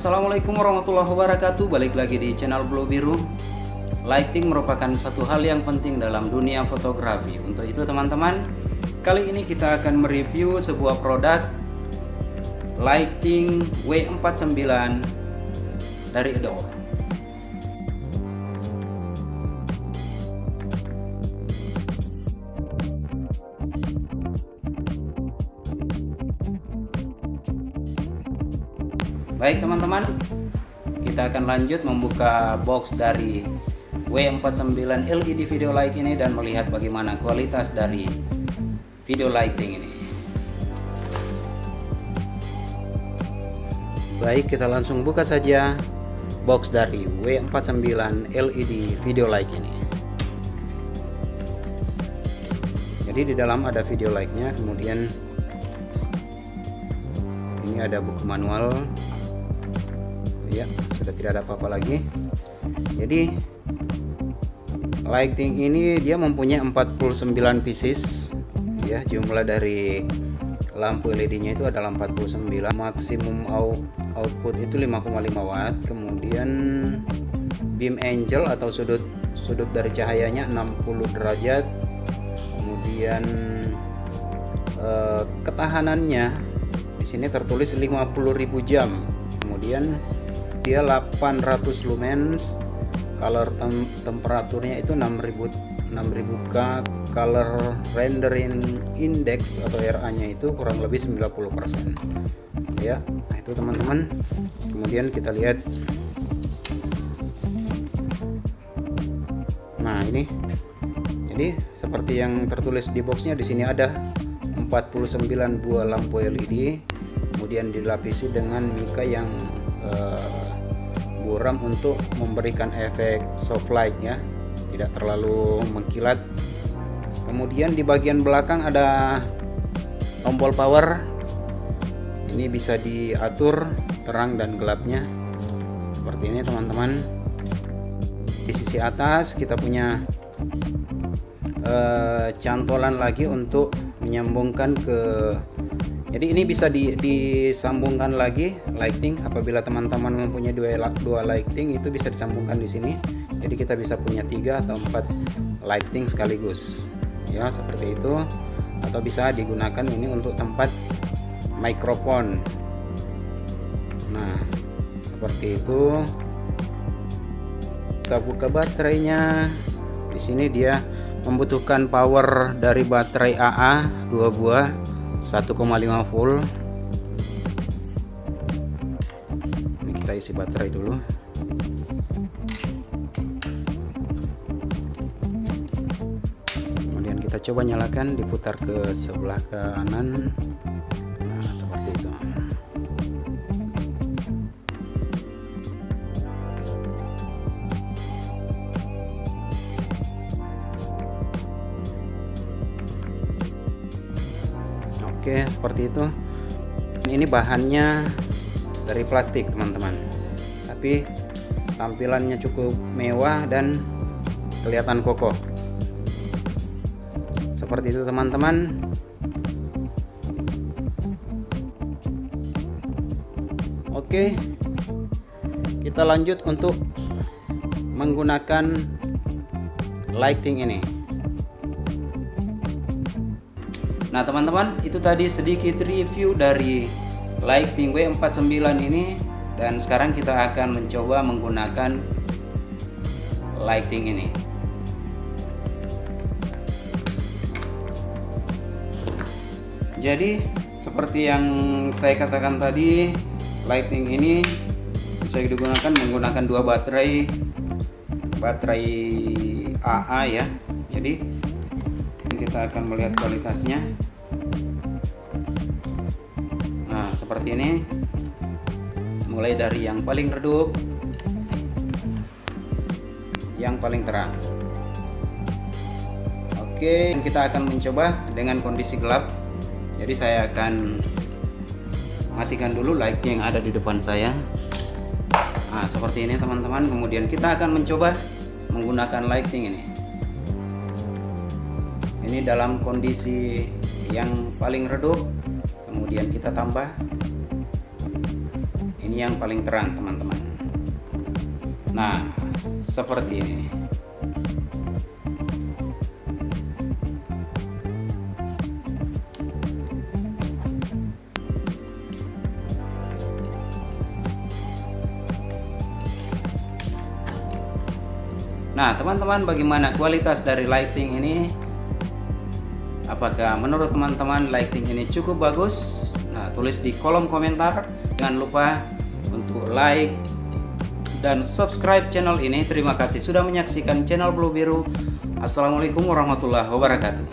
Assalamualaikum warahmatullahi wabarakatuh. Balik lagi di channel Blue Biru. Lighting merupakan satu hal yang penting dalam dunia fotografi. Untuk itu teman-teman, kali ini kita akan mereview sebuah produk lighting W49 dari Adobe. Baik teman-teman, kita akan lanjut membuka box dari W49 LED video light ini dan melihat bagaimana kualitas dari video lighting ini. Baik, kita langsung buka saja box dari W49 LED video light ini. Jadi di dalam ada video lightnya, kemudian ini ada buku manual. Ya, sudah tidak ada apa-apa lagi. Jadi lighting ini dia mempunyai 49 pieces ya, jumlah dari lampu LED-nya itu adalah 49. Maksimum output itu 5,5 watt. Kemudian beam angle atau sudut dari cahayanya 60 derajat. Kemudian ketahanannya di sini tertulis 50.000 jam. Kemudian dia 800 lumens, color temperaturnya itu 6000K, color rendering index atau RA-nya itu kurang lebih 90%. Ya, nah itu teman-teman. Kemudian kita lihat. Nah, ini. Jadi seperti yang tertulis di boxnya, di sini ada 49 buah lampu LED, kemudian dilapisi dengan mika yang buram untuk memberikan efek soft light ya, tidak terlalu mengkilat. Kemudian di bagian belakang ada tombol power. Ini bisa diatur terang dan gelapnya seperti ini teman-teman. Di sisi atas kita punya cantolan lagi untuk menyambungkan ke, jadi ini bisa disambungkan lagi lighting. Apabila teman-teman mempunyai dua lighting, itu bisa disambungkan di sini. Jadi kita bisa punya 3 atau 4 lighting sekaligus. Ya, seperti itu. Atau bisa digunakan ini untuk tempat mikrofon. Nah, seperti itu. Kita buka baterainya. Di sini dia membutuhkan power dari baterai AA 2 buah. 1,5 volt. Ini kita isi baterai dulu. Kemudian kita coba nyalakan, diputar ke sebelah kanan. Nah, seperti itu. Oke, seperti itu. Ini bahannya dari plastik teman-teman, tapi tampilannya cukup mewah dan kelihatan kokoh. Seperti itu teman-teman. Oke, kita lanjut untuk menggunakan lighting ini. Nah teman-teman, itu tadi sedikit review dari lighting W49 ini, dan sekarang kita akan mencoba menggunakan lighting ini. Jadi seperti yang saya katakan tadi, lighting ini bisa digunakan menggunakan 2 baterai AA ya. Jadi kita akan melihat kualitasnya. Nah, seperti ini. Mulai dari yang paling redup, yang paling terang. Oke, kita akan mencoba dengan kondisi gelap. Jadi saya akan matikan dulu lighting yang ada di depan saya. Nah, seperti ini teman-teman. Kemudian kita akan mencoba menggunakan lighting ini. Ini dalam kondisi yang paling redup, kemudian kita tambah. Ini Ini yang paling terang teman-teman. Nah, seperti ini. Nah teman-teman, bagaimana kualitas dari lighting ini? Apakah menurut teman-teman lighting ini cukup bagus? Nah, tulis di kolom komentar. Jangan lupa untuk like dan subscribe channel ini. Terima kasih sudah menyaksikan channel Blue Biru. Assalamualaikum warahmatullahi wabarakatuh.